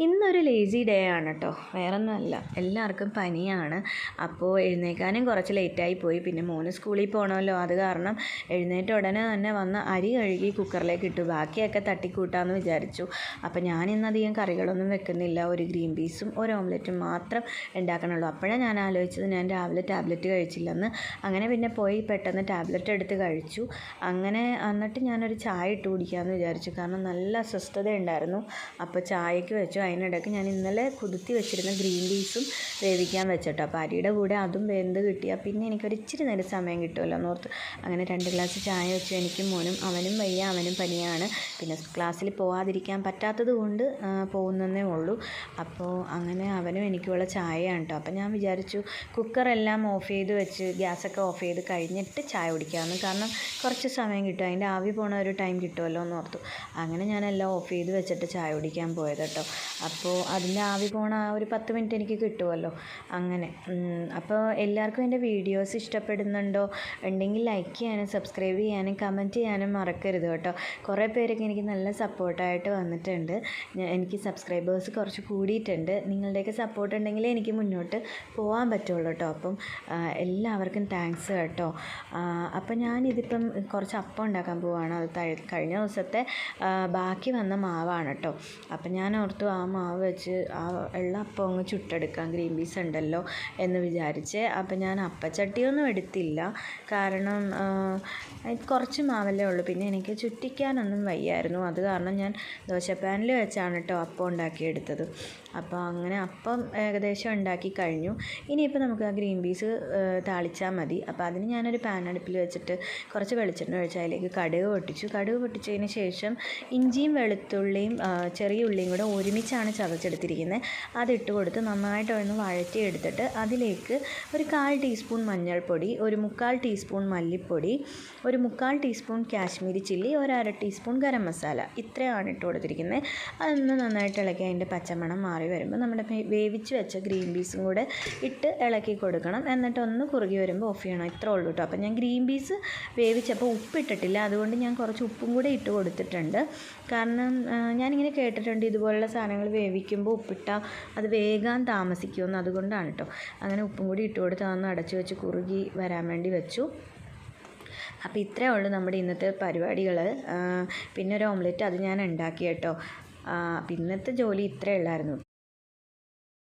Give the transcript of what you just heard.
ഇന്നൊരു lazy day ആണ് കേട്ടോ, വേറൊന്നുമല്ല, എല്ലാവർക്കും പനിയാണ്. അപ്പോൾ എഴുന്നേൽക്കാനും കുറച്ച് ലേറ്റായി പോയി. പിന്നെ മോന് സ്കൂളിൽ പോകണമല്ലോ, അത് കാരണം എഴുന്നേറ്റ ഉടനെ തന്നെ വന്ന് അരി കഴുകി കുക്കറിലേക്ക് ഇട്ടു. ബാക്കിയൊക്കെ തട്ടിക്കൂട്ടാമെന്ന് വിചാരിച്ചു. അപ്പോൾ ഞാനിന്നധികം കറികളൊന്നും വെക്കുന്നില്ല, ഒരു ഗ്രീൻ പീസും ഒരു ഓംലെറ്റും മാത്രം ഉണ്ടാക്കണുള്ളൂ. അപ്പോഴാണ് ഞാൻ ആലോചിച്ചത് ഞാൻ രാവിലെ ടാബ്ലറ്റ് കഴിച്ചില്ലെന്ന്. അങ്ങനെ പിന്നെ പോയി പെട്ടെന്ന് ടാബ്ലറ്റ് എടുത്ത് കഴിച്ചു. അങ്ങനെ എന്നിട്ട് ഞാനൊരു ചായ ഇട്ട് കുടിക്കാമെന്ന് വിചാരിച്ചു, കാരണം നല്ല അസ്വസ്ഥത ഉണ്ടായിരുന്നു. അപ്പോൾ ചായക്ക് വെച്ചു. അതിനിടയ്ക്ക് ഞാൻ ഇന്നലെ കുതിർത്തി വെച്ചിരുന്ന ഗ്രീൻ പീസും വേവിക്കാൻ വെച്ചിട്ടോ. അപ്പോൾ അരിയുടെ കൂടെ അതും വെന്ത് കിട്ടിയാൽ പിന്നെ എനിക്കൊരു ഇച്ചിരി നേരം സമയം കിട്ടുമല്ലോ എന്നോർത്ത് അങ്ങനെ 2 ഗ്ലാസ് ചായ വെച്ചു. എനിക്കും മോനും, അവനും വയ്യ, അവനും പനിയാണ്. പിന്നെ ക്ലാസ്സിൽ പോകാതിരിക്കാൻ പറ്റാത്തത് കൊണ്ട് പോകുന്നതേ ഉള്ളൂ. അപ്പോൾ അങ്ങനെ അവനും എനിക്കുള്ള ചായയാണ് കേട്ടോ. അപ്പോൾ ഞാൻ വിചാരിച്ചു കുക്കറെല്ലാം ഓഫ് ചെയ്ത് വെച്ച് ഗ്യാസൊക്കെ ഓഫ് ചെയ്ത് കഴിഞ്ഞിട്ട് ചായ കുടിക്കാമെന്ന്, കാരണം കുറച്ച് സമയം കിട്ടും, അതിൻ്റെ ആവി പോണ ഒരു ടൈം കിട്ടുമല്ലോ എന്നോർത്തു. അങ്ങനെ ഞാനെല്ലാം ഓഫ് ചെയ്ത് വെച്ചിട്ട് ചായ കുടിക്കാൻ പോയത് കേട്ടോ. അപ്പോൾ അതിൻ്റെ ആവി പോണ ആ ഒരു 10 മിനിറ്റ് എനിക്ക് കിട്ടുമല്ലോ അങ്ങനെ. അപ്പോൾ എല്ലാവർക്കും എൻ്റെ വീഡിയോസ് ഇഷ്ടപ്പെടുന്നുണ്ടോ? ഉണ്ടെങ്കിൽ ലൈക്ക് ചെയ്യാനും സബ്സ്ക്രൈബ് ചെയ്യാനും കമൻറ്റ് ചെയ്യാനും മറക്കരുത് കേട്ടോ. കുറേ പേരൊക്കെ എനിക്ക് നല്ല സപ്പോർട്ടായിട്ട് വന്നിട്ടുണ്ട്. എനിക്ക് സബ്സ്ക്രൈബേഴ്സ് കുറച്ച് കൂടിയിട്ടുണ്ട്. നിങ്ങളുടെയൊക്കെ സപ്പോർട്ട് ഉണ്ടെങ്കിലേ എനിക്ക് മുന്നോട്ട് പോകാൻ പറ്റുള്ളൂ കേട്ടോ. അപ്പം എല്ലാവർക്കും താങ്ക്സ് കേട്ടോ. അപ്പം ഞാനിതിപ്പം കുറച്ച് അപ്പം ഉണ്ടാക്കാൻ പോവുകയാണ്. അത് കഴിഞ്ഞ ദിവസത്തെ ബാക്കി വന്ന മാവാണ് കേട്ടോ. അപ്പം ഞാൻ ഓർത്തു ആ മാവ് വെച്ച് ആ വെള്ള അപ്പം അങ്ങ് ചുട്ടെടുക്കാം, ഗ്രീൻ പീസ് ഉണ്ടല്ലോ എന്ന് വിചാരിച്ച്. അപ്പം ഞാൻ അപ്പച്ചട്ടിയൊന്നും എടുത്തില്ല, കാരണം കുറച്ച് മാവല്ലേ ഉള്ളൂ. പിന്നെ എനിക്ക് ചുറ്റിക്കാനൊന്നും വയ്യായിരുന്നു, അത് കാരണം ഞാൻ ദോശപ്പാനിൽ വെച്ചാണ് കേട്ടോ അപ്പം ഉണ്ടാക്കിയെടുത്തത്. അപ്പോൾ അങ്ങനെ അപ്പം ഏകദേശം ഉണ്ടാക്കി കഴിഞ്ഞു. ഇനിയിപ്പോൾ നമുക്ക് ആ ഗ്രീൻ പീസ് താളിച്ചാൽ മതി. അപ്പോൾ അതിന് ഞാനൊരു പാൻ അടുപ്പിൽ വെച്ചിട്ട് കുറച്ച് വെളിച്ചെണ്ണ ഒഴിച്ച് അതിലേക്ക് കടുക് പൊട്ടിച്ചു. കടുക് പൊട്ടിച്ചതിന് ശേഷം ഇഞ്ചിയും വെളുത്തുള്ളിയും ചെറിയ ഉള്ളിയും കൂടെ ഒരുമിച്ചാണ് ചതച്ചെടുത്തിരിക്കുന്നത്. അതിട്ട് കൊടുത്ത് നന്നായിട്ടൊന്ന് വഴറ്റിയെടുത്തിട്ട് അതിലേക്ക് ഒരു 1/4 ടീസ്പൂൺ മഞ്ഞൾപ്പൊടി, ഒരു 3/4 ടീസ്പൂൺ മല്ലിപ്പൊടി, ഒരു 3/4 ടീസ്പൂൺ കാശ്മീരി ചില്ലി, ഒരു 1/2 ടീസ്പൂൺ ഗരം മസാല, ഇത്രയാണ് ഇട്ട് കൊടുത്തിരിക്കുന്നത്. അതൊന്ന് നന്നായിട്ട് ഇളക്കി അതിൻ്റെ പച്ചമണം മാറി വരുമ്പോൾ നമ്മുടെ വേവിച്ച് വെച്ച ഗ്രീൻ പീസും കൂടെ ഇട്ട് ഇളക്കി കൊടുക്കണം. എന്നിട്ട് ഒന്ന് കുറുകി വരുമ്പോൾ ഓഫ് ചെയ്യണം. ഇത്രേ ഉള്ളൂ കേട്ടോ. അപ്പോൾ ഞാൻ ഗ്രീൻ പീസ് വേവിച്ചപ്പോൾ ഉപ്പിട്ടിട്ടില്ല, അതുകൊണ്ട് ഞാൻ കുറച്ച് ഉപ്പും കൂടെ ഇട്ട് കൊടുത്തിട്ടുണ്ട്. കാരണം ഞാനിങ്ങനെ കേട്ടിട്ടുണ്ട് ഇതുപോലുള്ള സാധനങ്ങൾ വേവിക്കുമ്പോൾ ഉപ്പിട്ടാൽ അത് വേഗം താമസിക്കുമെന്ന്, അതുകൊണ്ടാണ് കേട്ടോ. അങ്ങനെ ഉപ്പും കൂടി ഇട്ട് കൊടുത്ത് അതൊന്ന് അടച്ചു വെച്ച് കുറുകി വരാൻ വേണ്ടി വെച്ചു. അപ്പോൾ ഇത്രയേ ഉള്ളൂ നമ്മുടെ ഇന്നത്തെ പരിപാടികൾ. പിന്നെ ഒരു ഓംലെറ്റ് അത് ഞാൻ ഉണ്ടാക്കി കേട്ടോ. ഇന്നത്തെ ജോലി ഇത്രയേ ഉള്ളായിരുന്നു.